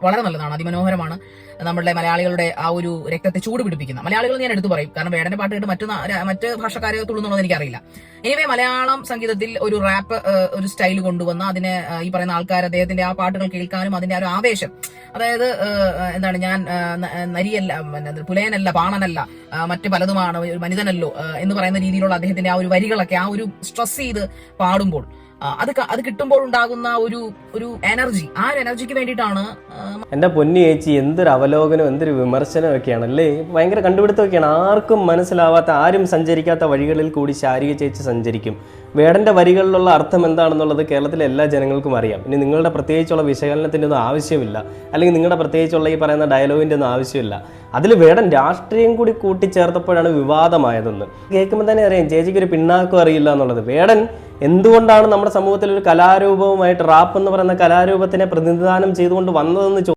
വളരെ നല്ലതാണ്, അതിമനോഹരമാണ്. നമ്മുടെ മലയാളികളുടെ ആ ഒരു രക്തത്തെ ചൂട് പിടിപ്പിക്കുന്ന മലയാളികൾ ഞാൻ എടുത്തു പറയും. കാരണം വേടന്റെ പാട്ട് കേട്ട് മറ്റ് ഭാഷക്കാരെ തുള്ളുന്നുള്ളത് എനിക്കറിയില്ല. എനിവേ മലയാളം സംഗീതത്തിൽ ഒരു റാപ്പ് ഒരു സ്റ്റൈൽ കൊണ്ടുവന്ന അതിനെ ഈ പറയുന്ന ആൾക്കാർ അദ്ദേഹത്തിന്റെ ആ പാട്ടുകൾ കേൾക്കാനും അതിന്റെ ആ ഒരു ആവേശം, അതായത് എന്താണ്, ഞാൻ നരിയല്ല, പുലയനല്ല, പാണനല്ല, മറ്റു പലതുമാണ്, ഒരു മനിതനല്ലോ എന്ന് പറയുന്ന രീതിയിലുള്ള അദ്ദേഹത്തിന്റെ ആ ഒരു വരികളൊക്കെ ആ ഒരു സ്ട്രെസ് ചെയ്ത് പാടുമ്പോൾ അത് കിട്ടുമ്പോൾ ഉണ്ടാകുന്ന ഒരു എനർജി, ആ ഒരു എനർജിക്ക് വേണ്ടിയിട്ടാണ്. എന്റെ പൊന്നി ചേച്ചി, എന്തൊരു അവലോകനം, എന്തൊരു വിമർശനം ഒക്കെയാണ് അല്ലേ, ഭയങ്കര കണ്ടുപിടുത്തമൊക്കെയാണ്. ആർക്കും മനസ്സിലാവാത്ത, ആരും സഞ്ചരിക്കാത്ത വഴികളിൽ കൂടി ശാരിക ചേച്ചി സഞ്ചരിക്കും. വേടന്റെ വരികളിലുള്ള അർത്ഥം എന്താണെന്നുള്ളത് കേരളത്തിലെ എല്ലാ ജനങ്ങൾക്കും അറിയാം. ഇനി നിങ്ങളുടെ പ്രത്യേകിച്ചുള്ള വിശകലനത്തിൻ്റെ ഒന്നും ആവശ്യമില്ല, അല്ലെങ്കിൽ നിങ്ങളുടെ പ്രത്യേകിച്ചുള്ള ഈ പറയുന്ന ഡയലോഗിൻ്റെ ഒന്നും ആവശ്യമില്ല. അതിൽ വേടൻ രാഷ്ട്രീയം കൂടി കൂട്ടിച്ചേർത്തപ്പോഴാണ് വിവാദമായതെന്ന് കേൾക്കുമ്പോൾ തന്നെ അറിയാം ചേച്ചിക്ക് ഒരു പിണ്ണാക്കും അറിയില്ല എന്നുള്ളത്. വേടൻ എന്തുകൊണ്ടാണ് നമ്മുടെ സമൂഹത്തിൽ ഒരു കലാരൂപവുമായിട്ട് റാപ്പ് എന്ന് പറയുന്ന കലാരൂപത്തിനെ പ്രതിനിധാനം ചെയ്തുകൊണ്ട് വന്നതെന്ന്